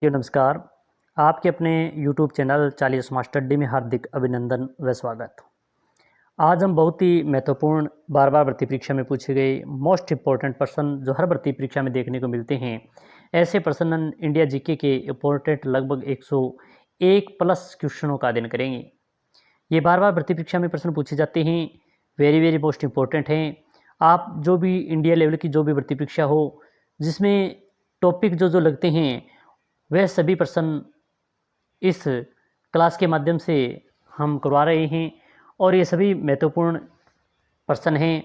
जी नमस्कार। आपके अपने यूट्यूब चैनल 40 स्मार्ट स्टडी में हार्दिक अभिनंदन व स्वागत। आज हम बहुत ही महत्वपूर्ण बार-बार भर्ती परीक्षा में पूछे गए मोस्ट इम्पोर्टेंट प्रश्न जो हर भर्ती परीक्षा में देखने को मिलते हैं, ऐसे प्रश्न इंडिया जीके के इम्पोर्टेंट लगभग 101 प्लस क्वेश्चनों का अध्ययन करेंगे। ये बार-बार भर्ती परीक्षा में प्रश्न पूछे जाते हैं, वेरी मोस्ट इम्पोर्टेंट हैं। आप जो भी इंडिया लेवल की जो भी भर्ती परीक्षा हो, जिसमें टॉपिक जो लगते हैं वह सभी प्रश्न इस क्लास के माध्यम से हम करवा रहे हैं और ये सभी महत्वपूर्ण प्रश्न हैं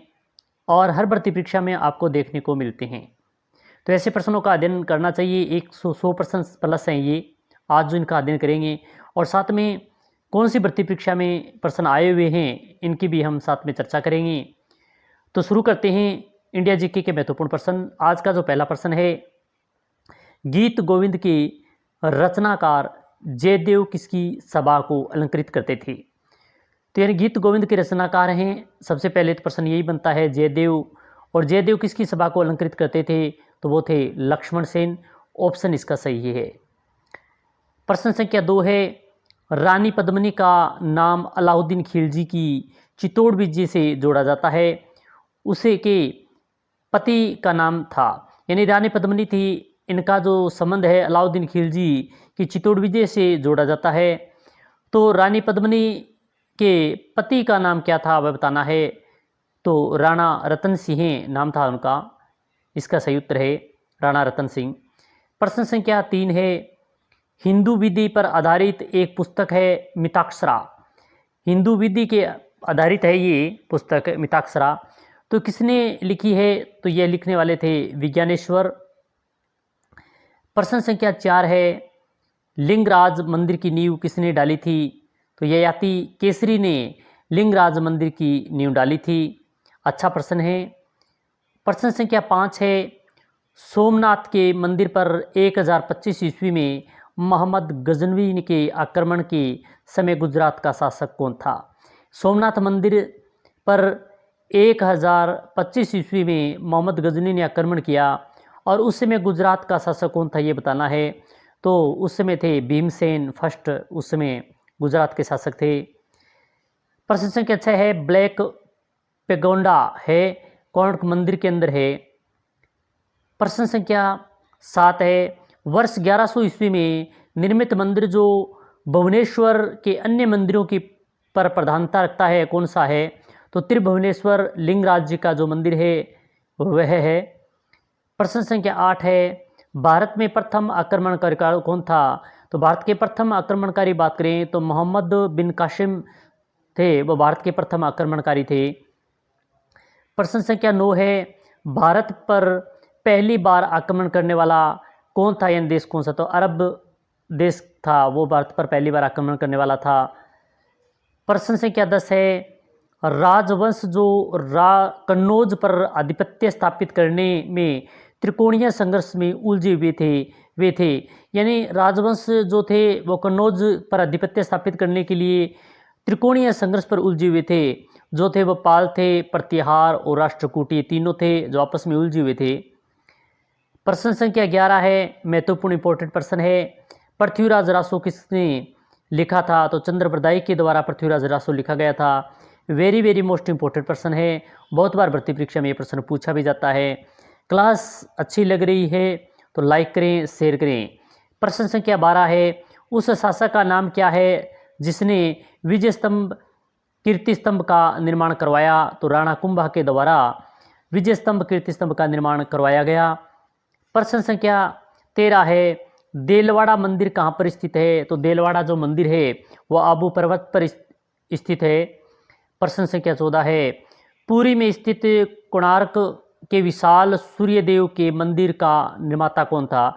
और हर भर्ती परीक्षा में आपको देखने को मिलते हैं। तो ऐसे प्रश्नों का अध्ययन करना चाहिए। 100 प्रश्न प्लस हैं ये, आज जो इनका अध्ययन करेंगे और साथ में कौन सी भर्ती परीक्षा में प्रश्न आए हुए हैं, इनकी भी हम साथ में चर्चा करेंगे। तो शुरू करते हैं इंडिया जीके के महत्वपूर्ण प्रश्न। आज का जो पहला प्रश्न है, गीत गोविंद की रचनाकार जयदेव किसकी सभा को अलंकृत करते थे? तो यानी गीत गोविंद के रचनाकार हैं। सबसे पहले तो प्रश्न यही बनता है जयदेव, और जयदेव किसकी सभा को अलंकृत करते थे? तो वो थे लक्ष्मण सेन। ऑप्शन इसका सही है। प्रश्न संख्या 2 है, रानी पद्मिनी का नाम अलाउद्दीन खिलजी की चित्तौड़ विजय से जोड़ा जाता है, उसे के पति का नाम था। यानी रानी पद्मिनी थी, इनका जो संबंध है अलाउद्दीन खिलजी की चित्तौड़ विजय से जोड़ा जाता है। तो रानी पद्मिनी के पति का नाम क्या था वह बताना है। तो राणा रतन सिंह नाम था उनका। इसका सही उत्तर है राणा रतन सिंह। प्रश्न संख्या 3 है, हिंदू विधि पर आधारित एक पुस्तक है मिताक्षरा। हिंदू विधि के आधारित है ये पुस्तक मिताक्षरा। तो किसने लिखी है? तो यह लिखने वाले थे विज्ञानेश्वर। प्रश्न संख्या 4 है, लिंगराज मंदिर की नींव किसने डाली थी? तो ययाति केसरी ने लिंगराज मंदिर की नींव डाली थी। अच्छा प्रश्न है। प्रश्न संख्या 5 है, सोमनाथ के मंदिर पर 1025 ईस्वी में मोहम्मद गजनवी के आक्रमण के समय गुजरात का शासक कौन था? सोमनाथ मंदिर पर 1025 ईस्वी में मोहम्मद गजनवी ने आक्रमण किया और उस समय गुजरात का शासक कौन था ये बताना है। तो उस समय थे भीमसेन फर्स्ट, उस समय गुजरात के शासक थे। प्रश्न संख्या 6 है, ब्लैक पेगोंडा है कोणार्क मंदिर के अंदर है। प्रश्न संख्या 7 है, वर्ष 1100 ईस्वी में निर्मित मंदिर जो भुवनेश्वर के अन्य मंदिरों की पर प्रधानता रखता है कौन सा है? तो त्रिभुवनेश्वर लिंगराज जी का जो मंदिर है वह है। प्रश्न संख्या 8 है, भारत में प्रथम आक्रमणकारी कौन था? तो भारत के प्रथम आक्रमणकारी बात करें तो मोहम्मद बिन कासिम थे, वो भारत के प्रथम आक्रमणकारी थे। प्रश्न संख्या 9 है, भारत पर पहली बार आक्रमण करने वाला कौन था? यानी देश कौन सा? तो अरब देश था, वो भारत पर पहली बार आक्रमण करने वाला था। प्रश्न संख्या 10 है, राजवंश जो कन्नौज पर आधिपत्य स्थापित करने में त्रिकोणीय संघर्ष में उलझे हुए थे वे थे। यानी राजवंश जो थे वो कन्नौज पर आधिपत्य स्थापित करने के लिए त्रिकोणीय संघर्ष पर उलझे हुए थे। जो थे वो पाल थे, प्रतिहार और राष्ट्रकूट, ये तीनों थे जो आपस में उलझे हुए थे। प्रश्न संख्या 11 है, महत्वपूर्ण इंपॉर्टेंट प्रश्न है, पृथ्वीराज रासो किसने लिखा था? तो चंद्रप्रदाय के द्वारा पृथ्वीराज रासो लिखा गया था। वेरी मोस्ट इंपॉर्टेंट प्रश्न है, बहुत बार भर्ती परीक्षा में ये प्रश्न पूछा भी जाता है। क्लास अच्छी लग रही है तो लाइक करें, शेयर करें। प्रश्न संख्या 12 है, उस शासक का नाम क्या है जिसने विजय स्तंभ कीर्ति स्तंभ का निर्माण करवाया? तो राणा कुंभा के द्वारा विजय स्तंभ कीर्ति स्तंभ का निर्माण करवाया गया। प्रश्न संख्या 13 है, देलवाड़ा मंदिर कहाँ पर स्थित है? तो देलवाड़ा जो मंदिर है वो आबू पर्वत पर स्थित है। प्रश्न संख्या 14 है, पुरी में स्थित कोणार्क के विशाल सूर्यदेव के मंदिर का निर्माता कौन था?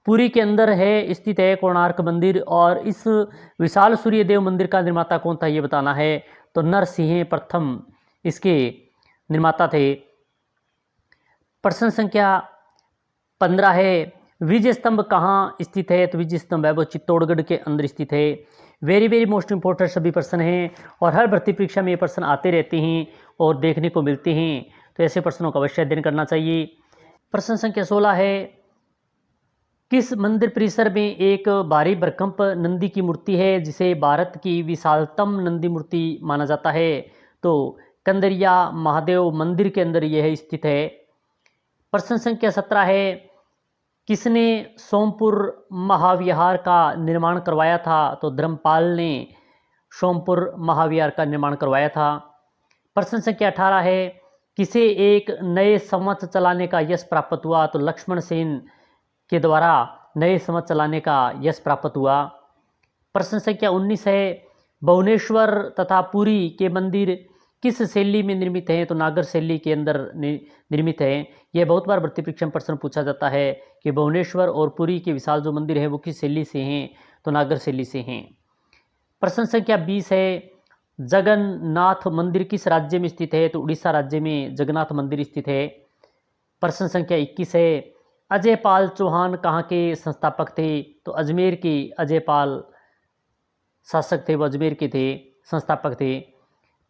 पुरी के अंदर है स्थित है कोणार्क मंदिर, और इस विशाल सूर्यदेव मंदिर का निर्माता कौन था ये बताना है। तो नरसिंह प्रथम इसके निर्माता थे। प्रश्न संख्या 15 है, विजय स्तंभ कहाँ स्थित है? तो विजय स्तंभ है वो चित्तौड़गढ़ के अंदर स्थित है। वेरी मोस्ट इंपॉर्टेंट सभी प्रश्न हैं और हर भर्ती परीक्षा में ये प्रश्न आते रहते हैं और देखने को मिलते हैं, तो ऐसे प्रश्नों का अवश्य अध्ययन करना चाहिए। प्रश्न संख्या 16 है, किस मंदिर परिसर में एक भारी भरकम नंदी की मूर्ति है जिसे भारत की विशालतम नंदी मूर्ति माना जाता है? तो कंदरिया महादेव मंदिर के अंदर यह स्थित है। प्रश्न संख्या 17 है, किसने सोमपुर महाविहार का निर्माण करवाया था? तो धर्मपाल ने सोमपुर महाविहार का निर्माण करवाया था। प्रश्न संख्या 18 है, किसे एक नए संवत चलाने का यश प्राप्त हुआ? तो लक्ष्मण सेन के द्वारा नए संवत चलाने का यश प्राप्त हुआ। प्रश्न संख्या 19 है, भुवनेश्वर तथा पुरी के मंदिर किस शैली में निर्मित हैं? तो नागर शैली के अंदर निर्मित हैं। यह बहुत बार भर्ती परीक्षा में प्रश्न पूछा जाता है कि भुवनेश्वर और पुरी के विशाल जो मंदिर है वो किस शैली से हैं? तो नागर शैली से हैं। प्रश्न संख्या 20 है, जगन्नाथ मंदिर किस राज्य में स्थित है? तो उड़ीसा राज्य में जगन्नाथ मंदिर स्थित है। प्रश्न संख्या 21 है, अजय पाल चौहान कहाँ के संस्थापक थे? तो अजमेर के अजय पाल शासक थे, वो अजमेर के थे, संस्थापक थे।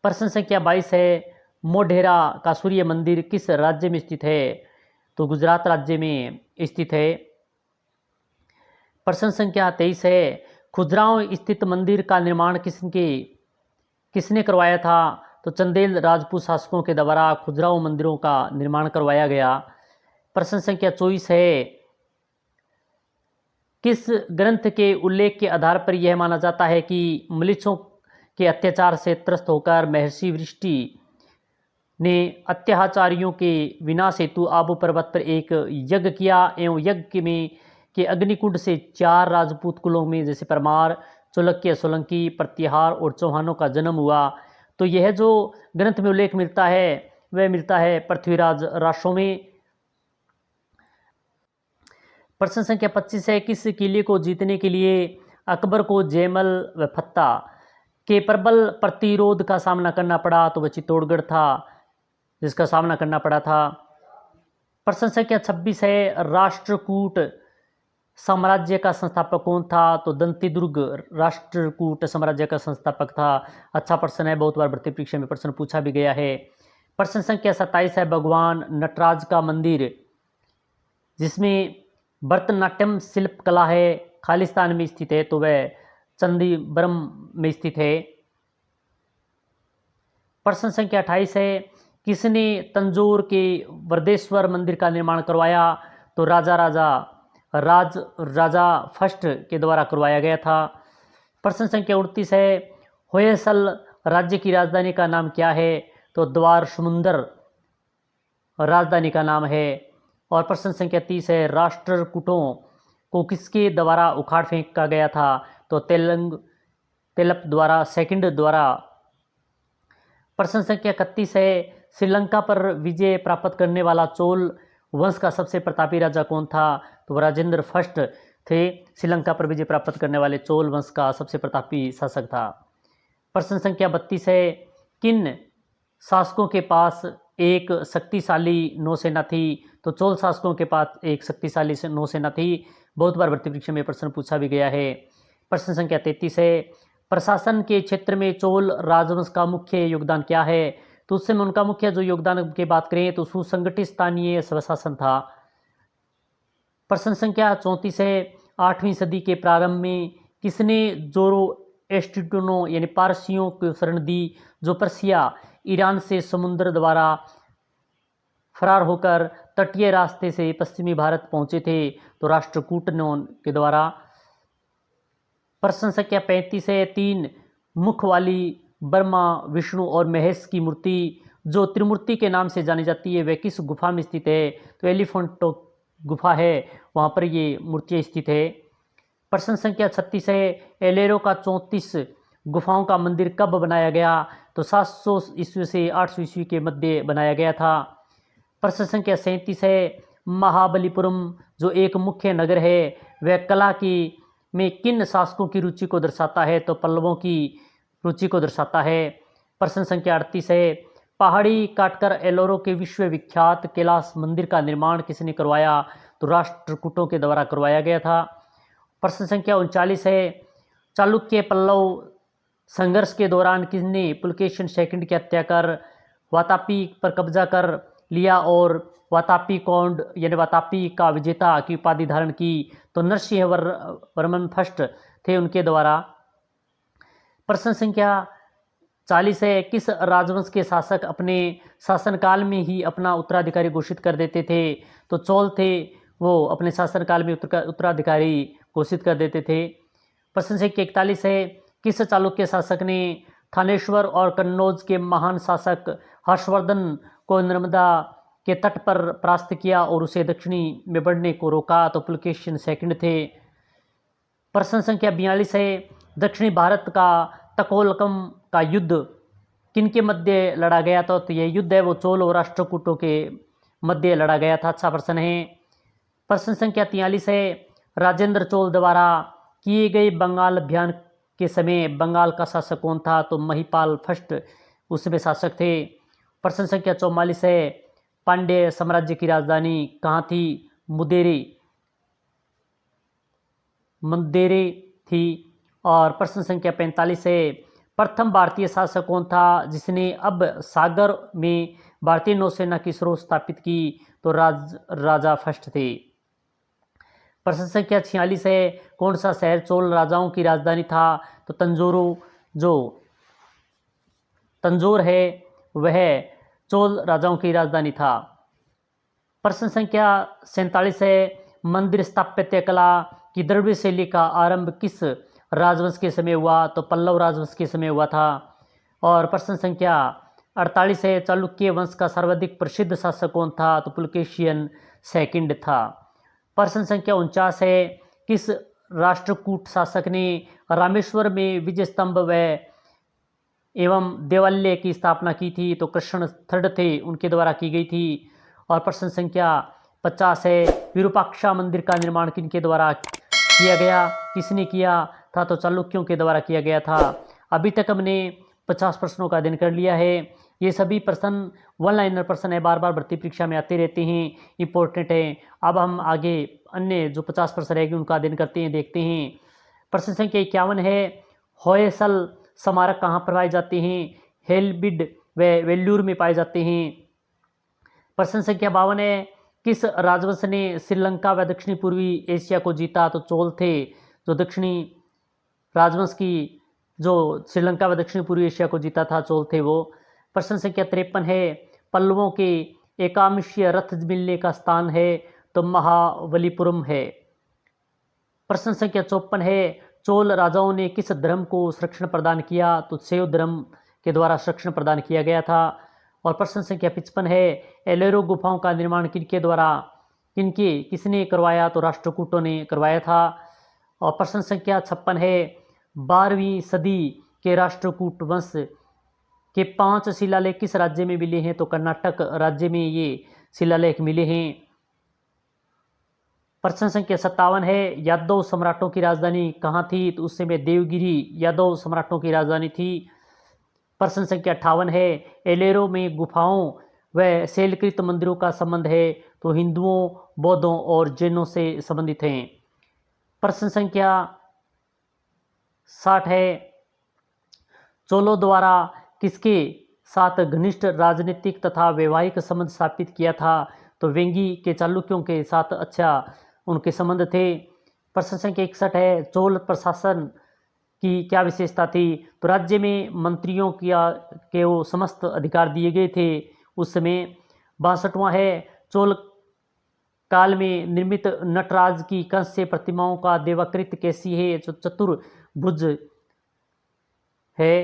प्रश्न संख्या 22 है, मोढेरा का सूर्य मंदिर किस राज्य में स्थित है? तो गुजरात राज्य में स्थित है। प्रश्न संख्या 23 है, खुजराहो स्थित मंदिर का निर्माण किसने करवाया था? तो चंदेल राजपूत शासकों के द्वारा खुजराहो मंदिरों का निर्माण करवाया गया। प्रश्न संख्या 24 है, किस ग्रंथ के उल्लेख के आधार पर यह माना जाता है कि मलीचों के अत्याचार से त्रस्त होकर महर्षि वशिष्ठ ने अत्याचारियों के विनाश हेतु आबू पर्वत पर एक यज्ञ किया एवं यज्ञ में के अग्निकुंड से 4 राजपूत कुलों में जैसे परमार, चालुक्य, सोलंकी, प्रतिहार और चौहानों का जन्म हुआ? तो यह जो ग्रंथ में उल्लेख मिलता है वह मिलता है पृथ्वीराज रासो में। प्रश्न संख्या 25 है, किस किले को जीतने के लिए अकबर को जयमल व फत्ता के प्रबल प्रतिरोध का सामना करना पड़ा? तो वह चित्तौड़गढ़ था जिसका सामना करना पड़ा था। प्रश्न संख्या 26 है, राष्ट्रकूट साम्राज्य का संस्थापक कौन था? तो दंतीदुर्ग राष्ट्रकूट साम्राज्य का संस्थापक था। अच्छा प्रश्न है, बहुत बार भर्ती परीक्षा में प्रश्न पूछा भी गया है। प्रश्न संख्या 27 है, भगवान नटराज का मंदिर जिसमें भरतनाट्यम शिल्प कला है खालिस्तान में स्थित है? तो वह चंदीबरम में स्थित है। प्रश्न संख्या 28 है, किसने तंजौर के वरदेश्वर मंदिर का निर्माण करवाया? तो राजा फर्स्ट के द्वारा करवाया गया था। प्रश्न संख्या 29 है, होयसल राज्य की राजधानी का नाम क्या है? तो द्वार समुंदर राजधानी का नाम है। और प्रश्न संख्या 30 है, राष्ट्रकूटों को किसके द्वारा उखाड़ फेंका गया था? तो तेलप द्वारा सेकंड द्वारा। प्रश्न संख्या 31 है, श्रीलंका पर विजय प्राप्त करने वाला चोल वंश का सबसे प्रतापी राजा कौन था? तो राजेंद्र फर्स्ट थे, श्रीलंका पर विजय प्राप्त करने वाले चोल वंश का सबसे प्रतापी शासक था। प्रश्न संख्या 32 है, किन शासकों के पास एक शक्तिशाली नौसेना थी? तो चोल शासकों के पास एक शक्तिशाली नौसेना थी। बहुत बार भर्ती परीक्षा में प्रश्न पूछा भी गया है। प्रश्न संख्या 33 है, प्रशासन के क्षेत्र में चोल राजवंश का मुख्य योगदान क्या है? तो उस समय उनका मुख्य जो योगदान की बात करें तो सुसंगठित स्थानीय स्वशासन था। प्रश्न संख्या 34 है, 8वीं सदी के प्रारंभ में किसने जोरोएस्ट्रियनों यानी पारसियों को शरण दी जो पर्सिया ईरान से समुद्र द्वारा फरार होकर तटीय रास्ते से पश्चिमी भारत पहुंचे थे? तो राष्ट्रकूटों के द्वारा। प्रश्न संख्या 35 है, 3 मुख वाली ब्रह्मा, विष्णु और महेश की मूर्ति जो त्रिमूर्ति के नाम से जानी जाती है वह किस गुफा में स्थित है? तो एलिफेंटो गुफा है, वहाँ पर ये मूर्तियाँ स्थित है। प्रश्न संख्या 36 है, एलेरो का 34 गुफाओं का मंदिर कब बनाया गया? तो 700 ईस्वी से 800 ईस्वी के मध्य बनाया गया था। प्रश्न संख्या 37 है, महाबलीपुरम जो एक मुख्य नगर है वह कला की में किन शासकों की रुचि को दर्शाता है? तो पल्लवों की रुचि को दर्शाता है। प्रश्न संख्या 38 है, पहाड़ी काटकर एलोरो के विश्वविख्यात कैलाश मंदिर का निर्माण किसने करवाया? तो राष्ट्रकूटों के द्वारा करवाया गया था। प्रश्न संख्या 39 है, चालुक्य पल्लव संघर्ष के दौरान किसने पुलकेशिन सेकंड की हत्या कर वातापी पर कब्जा कर लिया और वातापी कौंड यानी वातापी का विजेता की उपाधि धारण की। तो नरसिंह वर्मन फर्स्ट थे उनके द्वारा। प्रश्न संख्या 40 है, किस राजवंश के शासक अपने शासनकाल में ही अपना उत्तराधिकारी घोषित कर देते थे? तो चोल थे, वो अपने शासनकाल में उत्तराधिकारी घोषित कर देते थे। प्रश्न संख्या 41 है, किस चालुक्य शासक ने थानेश्वर और कन्नौज के महान शासक हर्षवर्धन को नर्मदा के तट पर परास्त किया और उसे दक्षिणी में बढ़ने को रोका? तो पुलकेशिन सेकंड थे। प्रश्न संख्या 42 है, दक्षिणी भारत का तकोलकम का युद्ध किनके मध्य लड़ा गया था? तो यह युद्ध है वो चोल और राष्ट्रकूटों के मध्य लड़ा गया था। अच्छा प्रश्न है। प्रश्न संख्या 43 है, राजेंद्र चोल द्वारा किए गए बंगाल अभियान के समय बंगाल का शासक कौन था? तो महिपाल फर्स्ट उसमें शासक थे। प्रश्न संख्या 44 है, पांड्य साम्राज्य की राजधानी कहाँ थी? मंदेरे थी। और प्रश्न संख्या 45 है, प्रथम भारतीय शासक कौन था जिसने अब सागर में भारतीय नौसेना की स्रोत स्थापित की? तो राजा फर्स्ट थे। प्रश्न संख्या 46 है, कौन सा शहर चोल राजाओं की राजधानी था? तो तंजोर है वह चोल राजाओं की राजधानी था। प्रश्न संख्या 47 है, मंदिर स्थापत्य कला की द्रविड़ शैली का आरंभ किस राजवंश के समय हुआ? तो पल्लव राजवंश के समय हुआ था। और प्रश्न संख्या 48 है, चालुक्य वंश का सर्वाधिक प्रसिद्ध शासक कौन था? तो पुलकेशियन सेकंड था। प्रश्न संख्या 49 है, किस राष्ट्रकूट शासक ने रामेश्वर में विजय स्तंभ एवं देवालय की स्थापना की थी? तो कृष्ण थर्ड थे, उनके द्वारा की गई थी। और प्रश्न संख्या 50 है, विरूपाक्षा मंदिर का निर्माण किनके द्वारा किया गया? किसने किया था? तो चालुक्यों के द्वारा किया गया था। अभी तक हमने 50 प्रश्नों का अध्ययन कर लिया है। ये सभी प्रश्न वन लाइनर प्रश्न है, बार बार भर्ती परीक्षा में आते रहते हैं, इंपॉर्टेंट है। अब हम आगे अन्य जो 50 प्रश्न रहेंगे उनका अध्ययन करते हैं, देखते हैं। प्रश्न संख्या 51 है, होयसल स्मारक कहाँ पर पाए जाते हैं? हेलबिड व वेल्लूर में पाए जाते हैं। प्रश्न संख्या 52 है, किस राजवंश ने श्रीलंका व दक्षिणी पूर्वी एशिया को जीता? तो चोल थे, जो दक्षिणी राजवंश की जो श्रीलंका व दक्षिणी पूर्वी एशिया को जीता था, चोल थे वो। प्रश्न संख्या 53 है, पल्लवों के एकामशीय रथ मिलने का स्थान है? तो महाबलीपुरम है। प्रश्न संख्या 54 है, चोल राजाओं ने किस धर्म को संरक्षण प्रदान किया? तो शैव धर्म के द्वारा संरक्षण प्रदान किया गया था। और प्रश्न संख्या 55 है, एलोरा गुफाओं का निर्माण किसने करवाया? तो राष्ट्रकूटों ने करवाया था। और प्रश्न संख्या 56 है, 12वीं सदी के राष्ट्रकूट वंश के 5 शिलालेख किस राज्य में मिले हैं? तो कर्नाटक राज्य में ये शिलालेख मिले हैं। प्रश्न संख्या 57 है, यादव सम्राटों की राजधानी कहाँ थी? तो उस समय देवगिरी यादव सम्राटों की राजधानी थी। प्रश्न संख्या 58 है, एलोरा में गुफाओं व शैलकृत मंदिरों का संबंध है? तो हिंदुओं, बौद्धों और जैनों से संबंधित हैं। प्रश्न संख्या 60 है, चोलों द्वारा किसके साथ घनिष्ठ राजनीतिक तथा वैवाहिक संबंध स्थापित किया था? तो वेंगी के चालुक्यों के साथ अच्छा उनके संबंध थे। प्रश्न संख्या 61 है, चोल प्रशासन की क्या विशेषता थी? तो राज्य में मंत्रियों के वो समस्त अधिकार दिए गए थे उस समय। 62वां है, चोल काल में निर्मित नटराज की कांस्य प्रतिमाओं का देवाकृति कैसी है? जो चतुर्भुज है।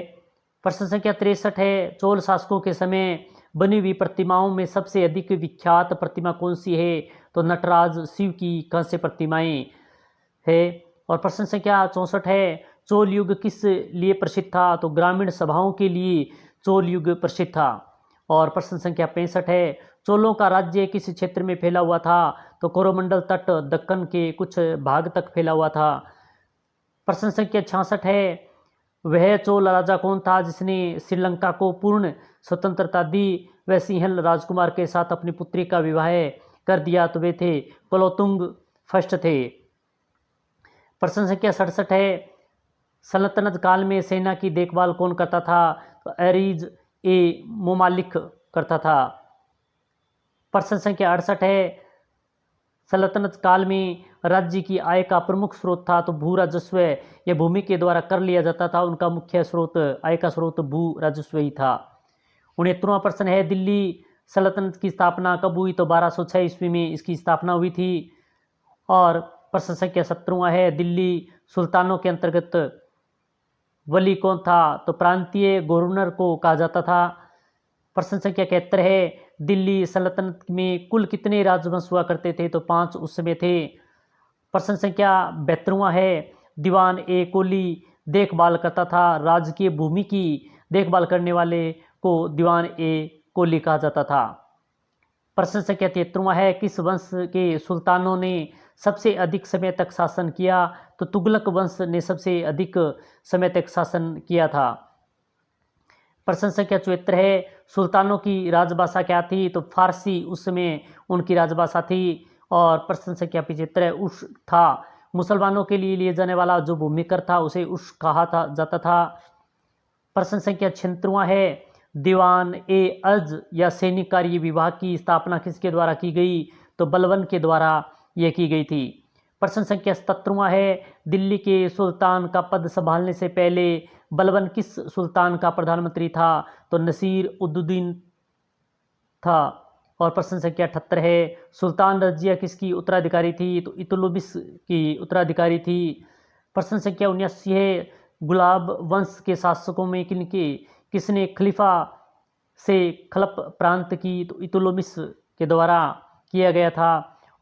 प्रश्न संख्या 63 है, चोल शासकों के समय बनी हुई प्रतिमाओं में सबसे अधिक विख्यात प्रतिमा कौन सी है? तो नटराज शिव की कांस्य प्रतिमाएं है। और प्रश्न संख्या 64 है, चोल युग किस लिए प्रसिद्ध था? तो ग्रामीण सभाओं के लिए चोल युग प्रसिद्ध था। और प्रश्न संख्या 65 है, चोलों का राज्य किस क्षेत्र में फैला हुआ था? तो कोरोमंडल तट दक्कन के कुछ भाग तक फैला हुआ था। प्रश्न संख्या 66 है, वह चोल राजा कौन था जिसने श्रीलंका को पूर्ण स्वतंत्रता दी व सिंहल राजकुमार के साथ अपनी पुत्री का विवाह कर दिया? तो वे थे कुलोत्तुंग फर्स्ट थे। प्रश्न संख्या 67 है, सल्तनत काल में सेना की देखभाल कौन करता था? तो एरीज ए मुमालिक करता था। प्रश्न संख्या 68 है, सल्तनत काल में राज्य की आय का प्रमुख स्रोत था तो भू राजस्व यह भूमि के द्वारा कर लिया जाता था, उनका मुख्य स्रोत आय का स्रोत भू राजस्व ही था। 69वां प्रश्न है, दिल्ली सल्तनत की स्थापना कब हुई तो 1206 ईस्वी में इसकी स्थापना हुई थी। और प्रश्न संख्या 17वां है, दिल्ली सुल्तानों के अंतर्गत वली कौन था तो प्रांतीय गवर्नर को कहा जाता था। प्रश्न संख्या 71 है, दिल्ली सल्तनत में कुल कितने राजवंश हुआ करते थे तो 5 उस समय थे। प्रश्न संख्या 72वां है, दीवान ए कोली देखभाल करता था, राजकीय भूमि की देखभाल करने वाले को दीवान ए कोली कहा जाता था। प्रश्न संख्या 73वां है, किस वंश के सुल्तानों ने सबसे अधिक समय तक शासन किया तो तुगलक वंश ने सबसे अधिक समय तक शासन किया था। प्रश्न संख्या 74 है, सुल्तानों की राजभाषा क्या थी तो फारसी उस समय उनकी राजभाषा थी। और प्रश्न संख्या 75 उर्स था, मुसलमानों के लिए जाने वाला जो भूमिकर था उसे उर्स कहा जाता था। प्रश्न संख्या 76वां है, दीवान ए अज या सैनिक कार्य विभाग की स्थापना किसके द्वारा की गई तो बलबन के द्वारा यह की गई थी। प्रश्न संख्या 77वां है, दिल्ली के सुल्तान का पद संभालने से पहले बलबन किस सुल्तान का प्रधानमंत्री था तो नसीर उद्दीन था। और प्रश्न संख्या 78 है, सुल्तान रजिया किसकी उत्तराधिकारी थी तो इतुलमिश की उत्तराधिकारी थी। प्रश्न संख्या 79 है, गुलाब वंश के शासकों में किसने खलीफा से खलप प्रांत की तो इतुलमिश के द्वारा किया गया था।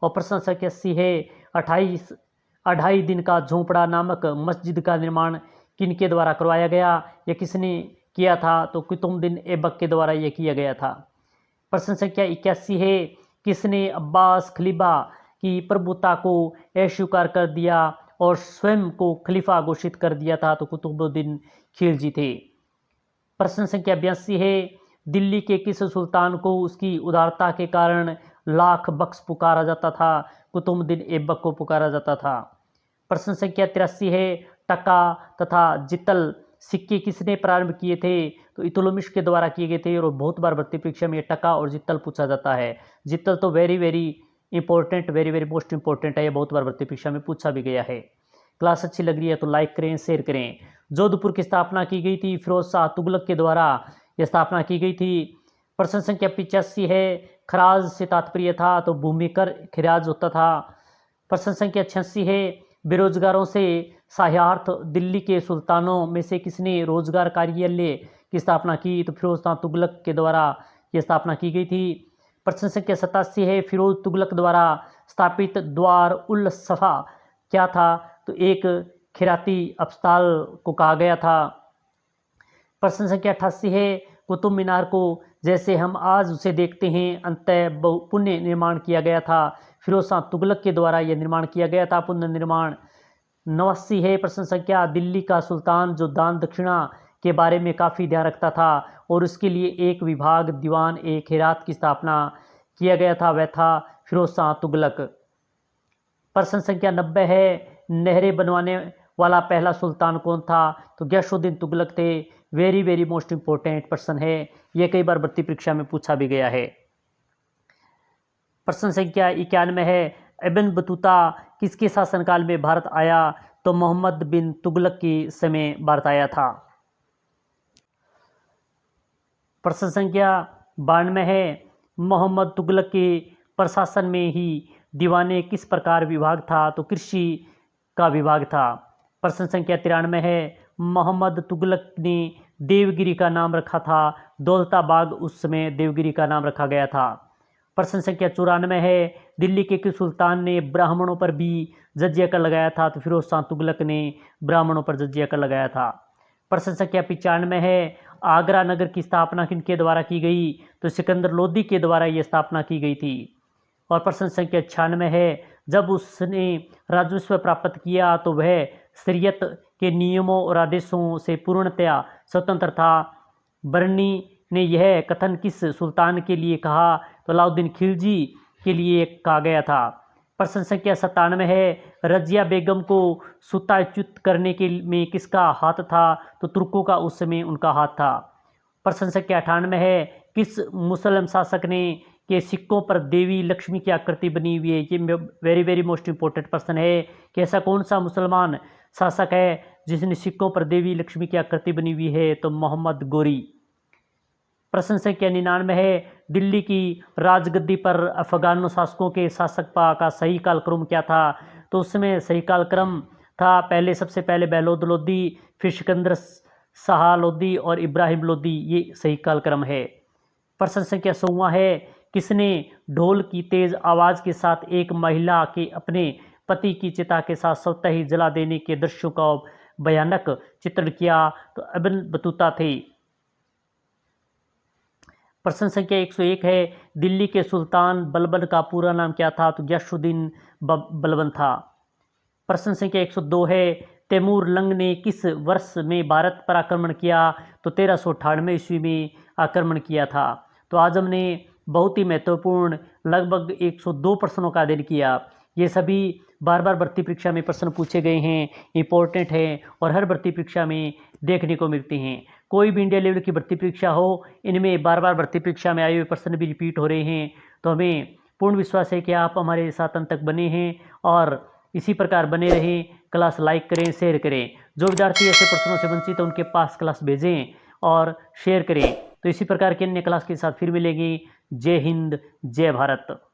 और प्रश्न संख्या 80 है, 28 दिन का झोंपड़ा नामक मस्जिद का निर्माण किनके द्वारा करवाया गया, यह किसने किया था तो कुतुबुद्दीन ऐबक के द्वारा यह किया गया था। प्रश्न संख्या 81 है, किसने अब्बास खलीफा की प्रभुता को अस्वीकार कर दिया और स्वयं को खलीफा घोषित कर दिया था तो कुतुबुद्दीन खिलजी थे। प्रश्न संख्या 82 है, दिल्ली के किस सुल्तान को उसकी उदारता के कारण लाख बख्श पुकारा जाता था, कुतुबुद्दीन ऐबक को पुकारा जाता था। प्रश्न संख्या 83 है, टका तथा जितल सिक्के किसने प्रारंभ किए थे तो इतुलमिश के द्वारा किए गए थे। और बहुत बार भर्ती परीक्षा में टका और जितल पूछा जाता है। जितल तो very very important, very very most important है, ये बहुत बार भर्ती परीक्षा में पूछा भी गया है। क्लास अच्छी लग रही है तो लाइक करें, शेयर करें। जोधपुर की स्थापना की गई थी फिरोज शाह तुगलक के द्वारा यह स्थापना की गई थी। प्रश्न संख्या 85 है, खराज से तात्पर्य था तो भूमिकर खिराज होता था। प्रश्न संख्या 86 है, बेरोजगारों से सहायतार्थ दिल्ली के सुल्तानों में से किसने रोजगार कार्यालय की स्थापना की तो फिरोज शाह तुगलक के द्वारा यह स्थापना की गई थी। प्रश्न संख्या 87 है, फिरोज तुगलक द्वारा स्थापित द्वार उल सफा क्या था तो एक खिराती अस्पताल को कहा गया था। प्रश्न संख्या 88 है, कुतुब मीनार को जैसे हम आज उसे देखते हैं अंतः पुण्य निर्माण किया गया था, फिरोज शाह तुगलक के द्वारा यह निर्माण किया गया था पुण्य निर्माण। 89 है प्रश्न संख्या, दिल्ली का सुल्तान जो दान दक्षिणा के बारे में काफ़ी ध्यान रखता था और उसके लिए एक विभाग दीवान ए खैरात की स्थापना किया गया था, वह था फिरोज शाह तुगलक। प्रश्न संख्या 90 है, नहरें बनवाने वाला पहला सुल्तान कौन था तो गयासुद्दीन तुगलक थे। वेरी वेरी मोस्ट इंपॉर्टेंट प्रश्न है, यह कई बार भर्ती परीक्षा में पूछा भी गया है। प्रश्न संख्या 91 है, इब्न बतूता किसके शासनकाल में भारत आया तो मोहम्मद बिन तुगलक के समय भारत आया था। प्रश्न संख्या 92 है, मोहम्मद तुगलक के प्रशासन में ही दीवाने किस प्रकार विभाग था तो कृषि का विभाग था। प्रश्न संख्या 93 है, मोहम्मद तुगलक ने देवगिरी का नाम रखा था, दौलताबाग उस समय देवगिरी का नाम रखा गया था। प्रश्न संख्या 94 है, दिल्ली के किस सुल्तान ने ब्राह्मणों पर भी जजिया कर लगाया था तो फिरोज शाह तुगलक ने ब्राह्मणों पर जजिया कर लगाया था। प्रश्न संख्या 95 है, आगरा नगर की स्थापना किनके द्वारा की गई तो सिकंदर लोदी के द्वारा यह स्थापना की गई थी। और प्रश्न संख्या 96 है, जब उसने राजस्व प्राप्त किया तो वह शरीयत के नियमों और आदेशों से पूर्णतया स्वतंत्र था। बर्नी ने यह कथन किस सुल्तान के लिए कहा तो अलाउद्दीन खिलजी के लिए कहा गया था। प्रश्न संख्या 97 है, रजिया बेगम को सुताच्युत करने के में किसका हाथ था तो तुर्कों का उस समय उनका हाथ था। प्रश्न संख्या 98 है, किस मुसलमान शासक ने के सिक्कों पर देवी लक्ष्मी की आकृति बनी हुई है। ये वेरी वेरी मोस्ट इंपॉर्टेंट प्रश्न है कि ऐसा कौन सा मुसलमान शासक है जिसने सिक्कों पर देवी लक्ष्मी की आकृति बनी हुई है, तो मोहम्मद गोरी। प्रश्न संख्या 99 है, दिल्ली की राजगद्दी पर अफगान शासकों के शासक का सही कालक्रम क्या था, तो उसमें सही कालक्रम था सबसे पहले बहलोद लोदी, फिर सिकंदर शाह लोदी और इब्राहिम लोदी, ये सही कालक्रम है। प्रश्न संख्या 100 है, किसने ढोल की तेज आवाज के साथ एक महिला के अपने पति की चिता के साथ स्वतः ही जला देने के दृश्यों का भयानक चित्रण किया, तो इब्न बतूता थे। प्रश्न संख्या 101 है, दिल्ली के सुल्तान बलबन का पूरा नाम क्या था, तो गयासुद्दीन बलबन था। प्रश्न संख्या 102 है, तैमूर लंग ने किस वर्ष में भारत पर आक्रमण किया, तो 1398 ईस्वी में आक्रमण किया था। तो आज हमने बहुत ही महत्वपूर्ण लगभग 102 प्रश्नों का अध्ययन किया। ये सभी बार बार भर्ती परीक्षा में प्रश्न पूछे गए हैं, इंपॉर्टेंट हैं और हर भर्ती परीक्षा में देखने को मिलते हैं। कोई भी इंडिया लेवल की भर्ती परीक्षा हो, इनमें बार बार भर्ती परीक्षा में आए हुए प्रश्न भी रिपीट हो रहे हैं। तो हमें पूर्ण विश्वास है कि आप हमारे साथ अंत तक बने हैं और इसी प्रकार बने रहें। क्लास लाइक करें, शेयर करें। जो विद्यार्थी ऐसे प्रश्नों से वंचित है उनके पास क्लास भेजें और शेयर करें। तो इसी प्रकार के अन्य क्लास के साथ फिर मिलेंगे। जय हिंद, जय भारत।